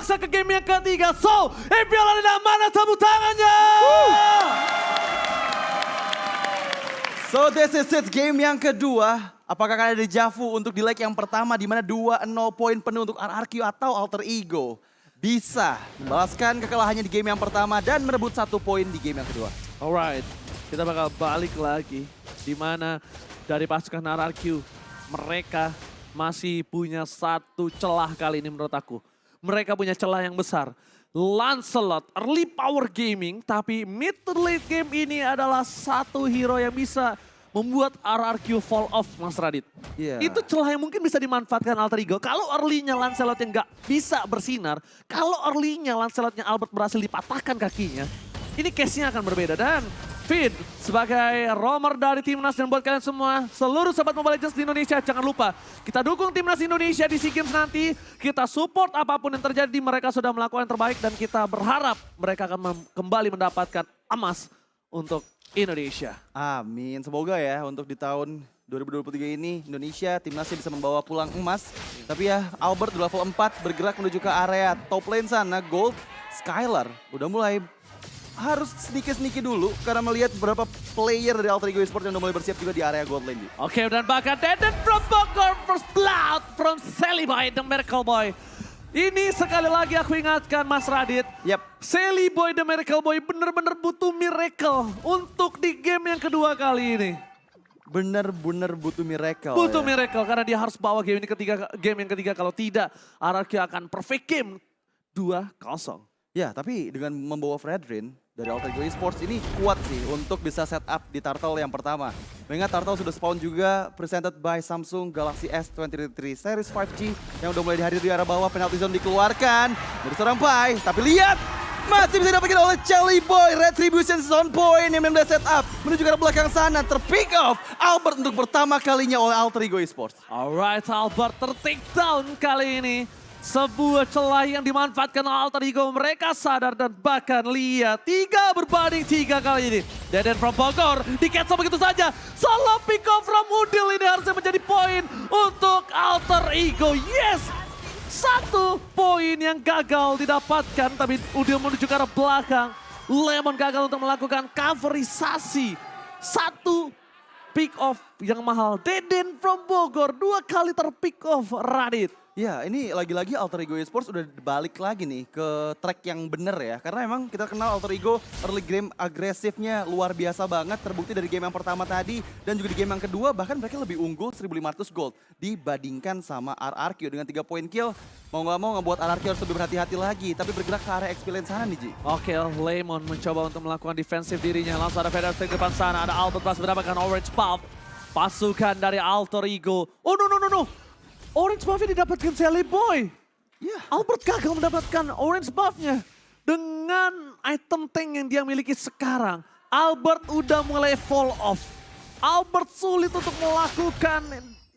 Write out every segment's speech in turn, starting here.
memaksa ke game yang ketiga. So, Imperial Arena mana tepuk tangannya? So this is it, game yang kedua. Apakah akan ada dejavu untuk di leg yang pertama di mana 2-0 poin penuh untuk RRQ atau Alter Ego bisa membalaskan kekalahannya di game yang pertama dan merebut 1 poin di game yang kedua. Alright, kita bakal balik lagi di mana dari pasukan RRQ mereka masih punya satu celah kali ini menurut aku. Mereka punya celah yang besar. Lancelot, early power gaming, tapi mid to late game ini adalah satu hero yang bisa membuat RRQ fall off, Mas Radit. Iya. Itu celah yang mungkin bisa dimanfaatkan Alter Ego. Kalau early-nya Lancelot yang nggak bisa bersinar, kalau early-nya Lancelotnya Albert berhasil dipatahkan kakinya, ini case-nya akan berbeda. Dan Fid sebagai roamer dari Timnas dan buat kalian semua, seluruh sobat Mobile Legends di Indonesia, jangan lupa kita dukung Timnas Indonesia di SEA Games nanti. Kita support apapun yang terjadi, mereka sudah melakukan yang terbaik dan kita berharap mereka akan kembali mendapatkan emas untuk Indonesia. Amin, semoga ya untuk di tahun 2023 ini Indonesia timnasnya bisa membawa pulang emas. Tapi ya Albert di level 4 bergerak menuju ke area top lane sana. Gold, Skylar udah mulai harus sneaky dulu karena melihat beberapa player dari Alter Ego Esports yang udah mulai bersiap juga di area gold lane. Oke, dan bahkan Deden from Bogor, first blood from Sally Boy, the Miracle Boy. Ini sekali lagi aku ingatkan Mas Radit. Yap. Sally Boy, the Miracle Boy bener-bener butuh miracle untuk di game yang kedua kali ini. Bener-bener butuh miracle. Butuh ya. miracle karena dia harus bawa game yang ketiga. Kalau tidak, RRQ akan perfect game 2-0. Ya, tapi dengan membawa Fredrin dari Alter Ego Esports ini kuat sih untuk bisa setup di Turtle yang pertama. Mengingat Turtle sudah spawn juga presented by Samsung Galaxy S23 Series 5G yang udah mulai dihadir di arah bawah. Penalty zone dikeluarkan dari seorang Pai. Tapi lihat, masih bisa didapatkan oleh Charlie Boy. Retribution zone point yang memang setup menuju ke arah belakang sana. Terpick off Albert untuk pertama kalinya oleh Alter Ego Esports. Alright, Albert ter-take down kali ini. Sebuah celah yang dimanfaatkan Alter Ego. Mereka sadar dan bahkan lihat 3 berbanding 3 kali ini. Deden from Bogor di-cancel begitu saja. Solo pick off from Udil ini harusnya menjadi poin untuk Alter Ego. Yes! 1 poin yang gagal didapatkan tapi Udil menuju ke arah belakang. Lemon gagal untuk melakukan coverisasi. 1 pick off yang mahal. Deden from Bogor 2 kali ter-pick off Radit. Ya, ini lagi-lagi Alter Ego Esports udah balik lagi nih ke track yang bener ya. Karena emang kita kenal Alter Ego early game agresifnya luar biasa banget. Terbukti dari game yang pertama tadi dan juga di game yang kedua bahkan mereka lebih unggul 1500 gold dibandingkan sama RRQ dengan 3 poin kill. Mau nggak mau ngebuat RRQ harus lebih berhati-hati lagi. Tapi bergerak ke area experience sana nih Ji. Oke, Lemon mencoba untuk melakukan defensif dirinya. Langsung ada Feder di depan sana. Ada Albert Plus mendapatkan orange buff. Pasukan dari Alter Ego. Oh no. Orange buff-nya didapatkan Sally Boy. Ya. Albert gagal mendapatkan orange buff-nya. Dengan item tank yang dia miliki sekarang, Albert udah mulai fall off. Albert sulit untuk melakukan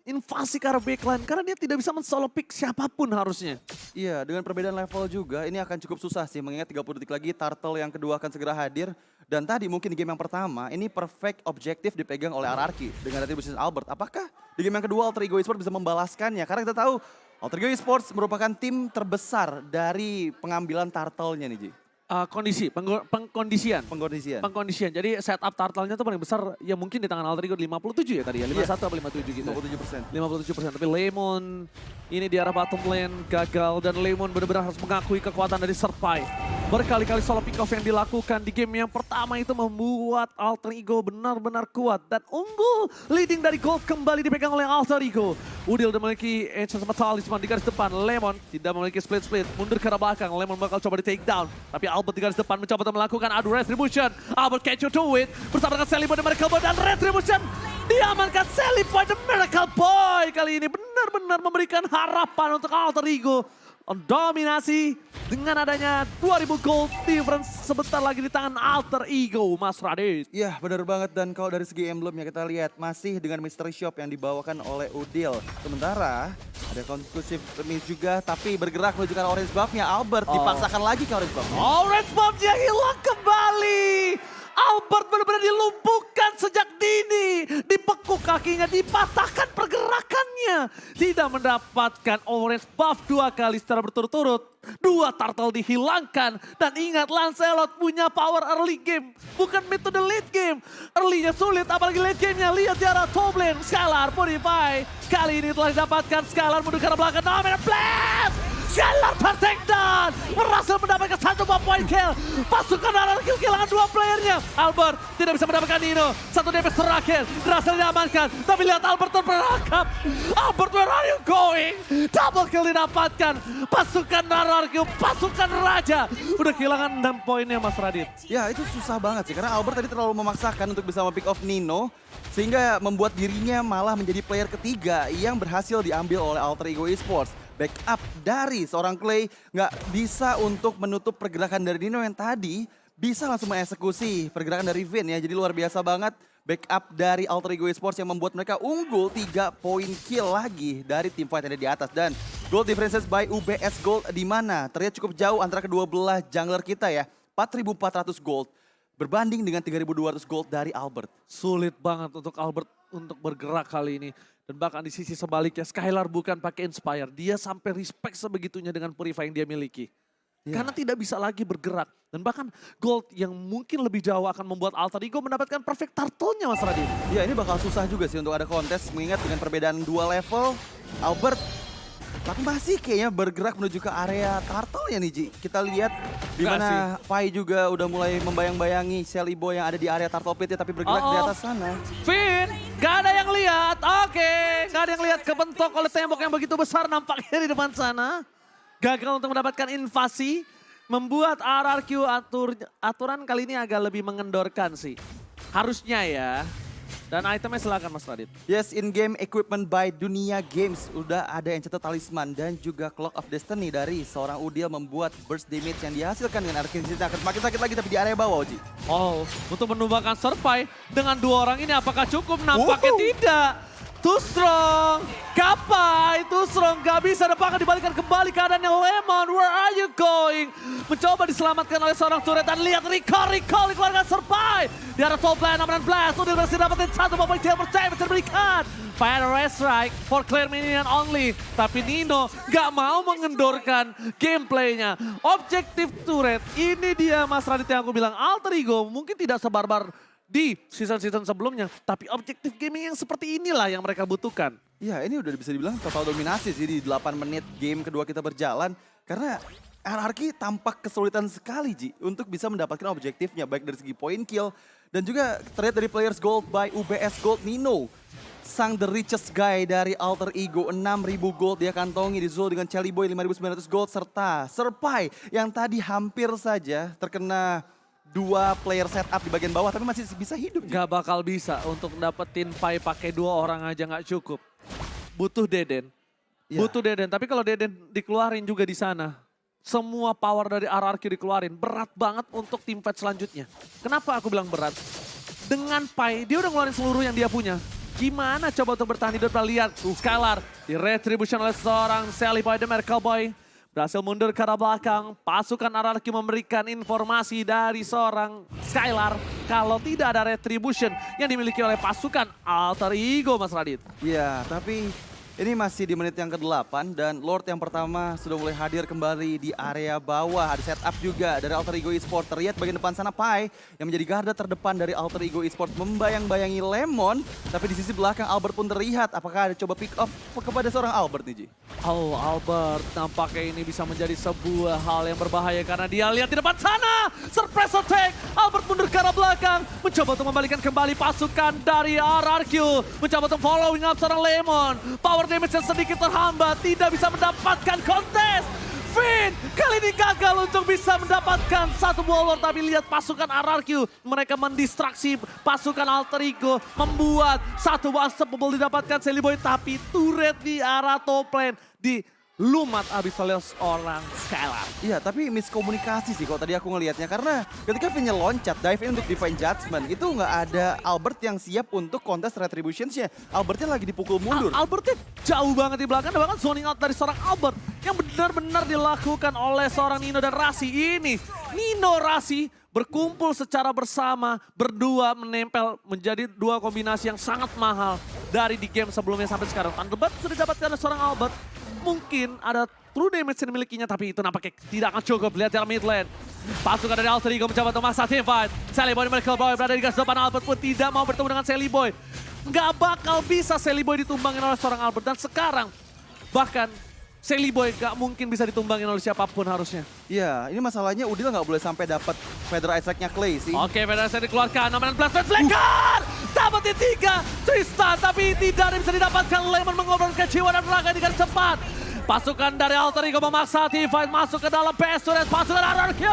invasi ke arah backline karena dia tidak bisa men-solo pick siapapun harusnya. Iya, dengan perbedaan level juga ini akan cukup susah sih mengingat 30 detik lagi Turtle yang kedua akan segera hadir. Dan tadi mungkin di game yang pertama ini perfect objektif dipegang oleh RRQ dengan retribution Albert. Apakah di game yang kedua Alter Ego Esports bisa membalaskannya? Karena kita tahu Alter Ego Esports merupakan tim terbesar dari pengambilan Turtle-nya nih Ji. Pengkondisian. Pengkondisian. Jadi setup turtle-nya tuh paling besar ya mungkin di tangan Alter Ego 57 ya tadi ya. 51 atau 57 gitu. 57%. 57%. Tapi Lemon ini di arah bottom lane gagal dan Lemon benar-benar harus mengakui kekuatan dari Serpai. Berkali-kali solo pick off yang dilakukan di game yang pertama itu membuat Alter Ego benar-benar kuat dan unggul. Leading dari gold kembali dipegang oleh Alter Ego. Udil memiliki Ancient Talisman di garis depan. Lemon tidak memiliki split. Mundur ke arah belakang. Lemon bakal coba di take down. Tapi Albert di garis depan mencoba untuk melakukan adu Retribution. Albert catch you to it. Bersama dengan Sally Boy The Miracle Boy dan Retribution. Diamankan Sally Boy The Miracle Boy. Kali ini benar-benar memberikan harapan untuk Alter Ego. Dominasi dengan adanya 2000 gold difference sebentar lagi di tangan Alter Ego, Mas Radit. Iya benar banget dan kalau dari segi emblemnya kita lihat masih dengan Mystery Shop yang dibawakan oleh Udil. Sementara ada conclusive miss juga tapi bergerak menuju ke orange buff-nya Albert dipaksakan lagi ke orange buff-nya. Orange buff-nya hilang kembali. Albert benar-benar dilumpuhkan sejak dini. Dipekuk kakinya, dipatahkan pergerakannya. Tidak mendapatkan orange buff 2 kali secara berturut-turut. 2 turtle dihilangkan. Dan ingat Lancelot punya power early game. Bukan mid to the late game. Early-nya sulit apalagi late game-nya. Lihat di arah top lane. Skylar Purify. Kali ini telah didapatkan Skylar mundur ke arah belakang. Dominant blast! Skylar tertakedown, berhasil mendapatkan 1 point kill. Pasukan Anarchy kehilangan 2 playernya. Albert tidak bisa mendapatkan Nino. 1 damage terakhir, berhasil diamankan. Tapi lihat Albert terperangkap. Albert, where are you going? Double kill didapatkan. Pasukan Anarchy, pasukan Raja. Udah kehilangan 6 poinnya Mas Radit. Ya itu susah banget sih, karena Albert tadi terlalu memaksakan untuk bisa pick off Nino. Sehingga membuat dirinya malah menjadi player ketiga yang berhasil diambil oleh Alter Ego Esports. Backup dari seorang Clay nggak bisa untuk menutup pergerakan dari Nino yang tadi bisa langsung mengeksekusi pergerakan dari Vin ya. Jadi luar biasa banget backup dari Alter Ego Esports yang membuat mereka unggul 3 poin kill lagi dari tim fight yang ada di atas. Dan gold differences by UBS Gold di mana terlihat cukup jauh antara kedua belah jungler kita ya. 4.400 gold berbanding dengan 3.200 gold dari Albert. Sulit banget untuk Albert untuk bergerak kali ini. Dan bahkan di sisi sebaliknya Skylar bukan pakai Inspire. Dia sampai respect sebegitunya dengan Purify yang dia miliki. Karena tidak bisa lagi bergerak. Dan bahkan gold yang mungkin lebih jauh akan membuat Alter Ego mendapatkan perfect turtle-nya Mas Radit. Ya ini bakal susah juga sih untuk ada kontes mengingat dengan perbedaan 2 level. Albert tapi masih kayaknya bergerak menuju ke area turtle-nya nih Ji. Kita lihat di mana Pai juga udah mulai membayang-bayangi Shelly Boy yang ada di area turtle pit tapi bergerak di atas sana. Vin, gak ada yang lihat. Oke, gak ada yang lihat, kebentok oleh tembok yang begitu besar nampaknya di depan sana. Gagal untuk mendapatkan invasi. Membuat RRQ aturan kali ini agak lebih mengendorkan sih. Harusnya ya. Dan itemnya silakan Mas Radit. Yes, in-game equipment by Dunia Games. Udah ada yang cetak talisman dan juga Clock of Destiny dari seorang Udil membuat burst damage yang dihasilkan dengan Arcane akan semakin sakit lagi tapi di area bawah, Ji. Oh, untuk menumbangkan Serpai dengan 2 orang ini apakah cukup? Nampaknya tidak. Too strong, Kapai, too strong, gak bisa dapatkan dibalikan kembali keadaannya Lemon, where are you going? Mencoba diselamatkan oleh seorang turret dan lihat recall dikeluarkan Serpai. Di arah top lane, Dominant Blast, udah berhasil dapetin 1 point kill percaya bisa diberikan. Fire Red Strike for clear minion only, tapi Nino gak mau mengendorkan gameplaynya. Objektif turret, ini dia Mas Radit yang aku bilang, Alter Ego mungkin tidak sebarbar di season-season sebelumnya. Tapi objektif gaming yang seperti inilah yang mereka butuhkan. Ya ini udah bisa dibilang total dominasi sih di 8 menit game kedua kita berjalan. Karena RRQ tampak kesulitan sekali Ji untuk bisa mendapatkan objektifnya. Baik dari segi point kill dan juga terlihat dari players gold by UBS Gold Nino. Sang the richest guy dari Alter Ego, 6.000 gold dia kantongi di Zul dengan Chelly Boy 5.900 gold. Serta Serpai yang tadi hampir saja terkena 2 player setup di bagian bawah tapi masih bisa hidup. Gak bakal bisa untuk dapetin Pai pakai 2 orang aja gak cukup. Butuh Deden. Butuh Deden, tapi kalau Deden dikeluarin juga di sana. Semua power dari RRQ dikeluarin. Berat banget untuk tim fight selanjutnya. Kenapa aku bilang berat? Dengan Pai, dia udah ngeluarin seluruh yang dia punya. Gimana coba untuk bertahan hidup? Lihat Skylar di retribution oleh seorang Shelly Boy, The Miracle Boy. Berhasil mundur ke arah belakang, pasukan RRQ memberikan informasi dari seorang Skylar kalau tidak ada retribution yang dimiliki oleh pasukan Alter Ego Mas Radit. Iya, tapi ini masih di menit yang ke-8 dan Lord yang pertama sudah mulai hadir kembali di area bawah. Ada setup juga dari Alter Ego Esports. Terlihat bagian depan sana Pai yang menjadi garda terdepan dari Alter Ego Esports membayang-bayangi Lemon. Tapi di sisi belakang Albert pun terlihat. Apakah ada coba pick up kepada seorang Albert nih Ji? Oh Albert, nampaknya ini bisa menjadi sebuah hal yang berbahaya karena dia lihat di depan sana. Surprise attack, Albert mundur ke arah belakang. Mencoba untuk membalikan kembali pasukan dari RRQ. Mencoba untuk following up seorang Lemon. Power damage yang sedikit terhambat, tidak bisa mendapatkan kontes. Vin kali ini gagal untuk bisa mendapatkan 1 buah Lord, tapi lihat pasukan RRQ. Mereka mendistraksi pasukan Alter Ego, membuat 1 buah unstoppable didapatkan Shelly Boy, tapi turret di arah top lane di lumat abis oleh seorang Skylar. Iya, tapi miskomunikasi sih kalau tadi aku ngelihatnya. Karena ketika Vinnya loncat, dive in untuk Divine Judgment, itu nggak ada Albert yang siap untuk kontes retributions-nya. Albertnya lagi dipukul mundur. Albertnya jauh banget di belakang, dan bahkan zoning out dari seorang Albert yang benar-benar dilakukan oleh seorang Nino dan Rasi. Ini Nino Rasi berkumpul secara bersama, berdua menempel menjadi dua kombinasi yang sangat mahal dari di game sebelumnya sampai sekarang. Thunderbolt sudah didapatkan oleh seorang Albert. Mungkin ada true damage yang dimilikinya, tapi itu nampaknya tidak akan cukup. Lihat dari mid lane. Pasukan dari Alter Ego mencoba untuk memaksa team fight. Sally Boy dan Michael Boy berada di garis depan. Albert pun tidak mau bertemu dengan Sally Boy. Nggak bakal bisa Sally Boy ditumbangin oleh seorang Albert. Dan sekarang bahkan Sally Boy gak mungkin bisa ditumbangin oleh siapapun harusnya. Iya, ini masalahnya Udil nggak boleh sampai dapat Feather Isaac-nya Clay sih. Oke, Feather Isaac dikeluarkan. Nomen Blast Flicker! Dapetin 3 Tristan, tapi tidak ada yang bisa didapatkan. Lemon mengorbankan jiwa dan raga di garis depan. Pasukan dari Alter Ego memaksa T-Fight masuk ke dalam PS Turret. Pasukan RRQ.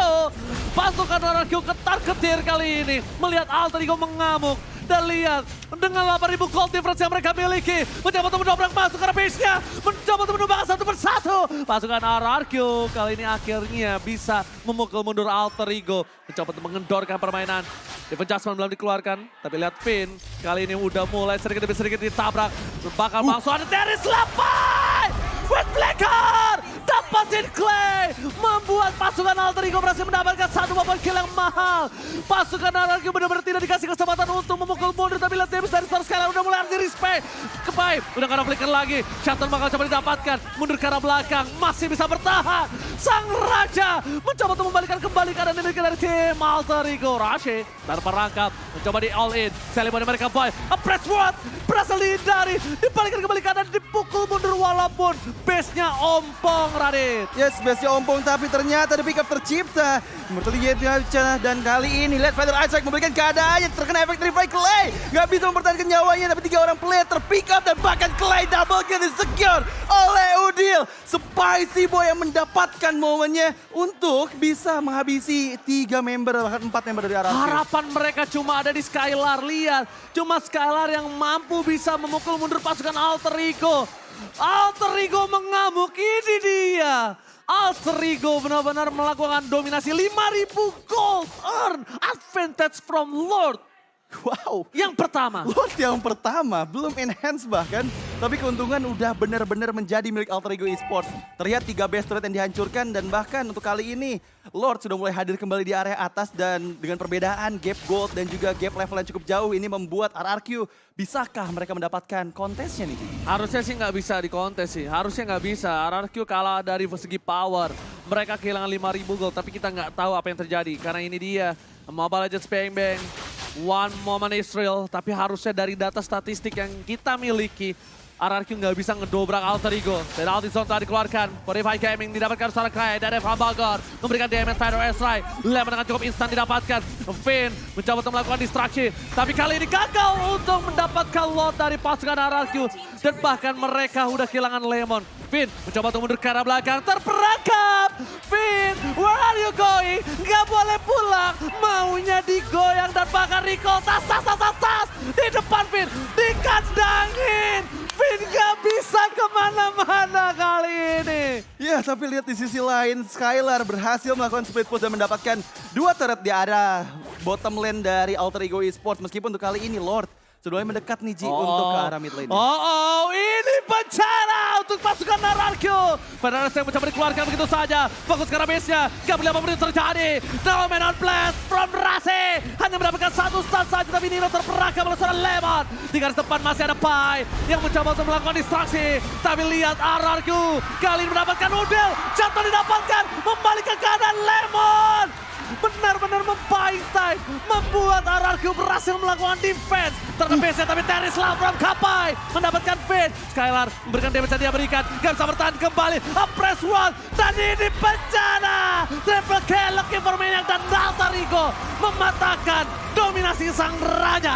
Pasukan RRQ ketar-ketir kali ini. Melihat Alter Ego mengamuk. Dan lihat, dengan 8.000 gold difference yang mereka miliki. Mencoba untuk mendobrak masuk ke base-nya. Mencoba untuk menumbangkan satu persatu. Pasukan RRQ kali ini akhirnya bisa memukul mundur Alter Ego. Mencoba untuk mengendorkan permainan. Defense Adjustment belum dikeluarkan. Tapi lihat Finn, kali ini udah mulai sedikit demi sedikit ditabrak. Bakal langsung ada Darius Lepai! With Flicker! Dapatin Clay! Membuat pasukan Alter Ego berhasil mendapatkan satu momen kill yang mahal. Pasukan RRQ benar-benar tidak dikasih kesempatan untuk memukul mundur. Tapi lihat damage dari Star Skylar udah mulai anti respect. Kepai, udah kena Flicker lagi. Shuttle bakal coba didapatkan. Mundur ke arah belakang, masih bisa bertahan. Sang Raja mencoba untuk membalikan kembali keadaan dimiliki dari tim Alter Ego. Rashi tanpa rangkap, mencoba di all in. Sally Boy mereka boy. A press what? Berhasil dihindari. Dibalikan kembali keadaan, dipukul mundur walaupun base-nya ompong, Radit. Yes, base-nya ompong, tapi ternyata ada pick up tercipta. Terlihat dan kali ini lihat Feather Isaac memberikan keadaannya, terkena efek revive Clay. Gak bisa mempertahankan nyawanya, tapi 3 orang player terpick up dan bahkan Clay double kill secure oleh Udil. Spicy Boy yang mendapatkan momennya untuk bisa menghabisi 3 member, bahkan 4 member dari RRQ. Harapan mereka cuma ada di Skylar, lihat. Cuma Skylar yang mampu bisa memukul mundur pasukan Alter Ego. Alter Ego mengamuk, ini dia. Alter Ego benar-benar melakukan dominasi 5.000 gold earn advantage from Lord. Wow. Yang pertama. Lord yang pertama, belum enhance bahkan. Tapi keuntungan udah benar-benar menjadi milik Alter Ego Esports. Terlihat 3 base turret yang dihancurkan dan bahkan untuk kali ini Lord sudah mulai hadir kembali di area atas dan dengan perbedaan gap gold dan juga gap level yang cukup jauh ini membuat RRQ bisakah mereka mendapatkan kontesnya nih? Harusnya sih nggak bisa di kontes sih, harusnya nggak bisa. RRQ kalah dari segi power. Mereka kehilangan 5.000 gold tapi kita nggak tahu apa yang terjadi. Karena ini dia, Mobile Legends Bang Bang. One moment Israel, tapi harusnya dari data statistik yang kita miliki, RRQ nggak bisa ngedobrak Alter Ego. Dan Altizone telah dikeluarkan. Fortify Gaming didapatkan secara kaya dari Evan Bagor. Memberikan damage Feather Strike. Lemon dengan cukup instan didapatkan. Finn mencoba untuk melakukan distraksi. Tapi kali ini gagal untuk mendapatkan lot dari pasukan RRQ. Dan bahkan mereka udah kehilangan Lemon. Finn mencoba untuk mundur ke arah belakang. Terperangkap. Finn, where are you going? Nggak boleh pulang. Maunya digoyang dan bahkan recall. Tas. Di depan Finn. Dikandangin. Finn gak bisa kemana-mana kali ini. Ya, tapi lihat di sisi lain, Skylar berhasil melakukan split push dan mendapatkan 2 turret di arah bottom lane dari Alter Ego Esports. Meskipun untuk kali ini Lord sudah mulai mendekat nih Ji untuk ke arah mid lane. Ini bencana untuk pasukan RRQ. Feather Strike mencoba dikeluarkan begitu saja. Fokus ke arah base-nya. Gak boleh apa-apa terjadi. Phenomenon Blast from Rase. Hanya mendapatkan 1 stun saja, tapi Nino terperangkap oleh seorang Lemon. Di garis depan masih ada Pai yang mencoba untuk melakukan distraksi. Tapi lihat RRQ kali ini mendapatkan Udil. Jatuh didapatkan. Membalikkan keadaan Lemon. Benar-benar membaintai, membuat RRQ berhasil melakukan defense. Terkena base tapi Teris Love from Kapai mendapatkan Finn. Skylar memberikan damage yang dia berikan, gak bisa bertahan kembali. Press one, dan ini bencana. Triple kill, Lucky for Maniac dan Alter Ego mematahkan dominasi sang raja.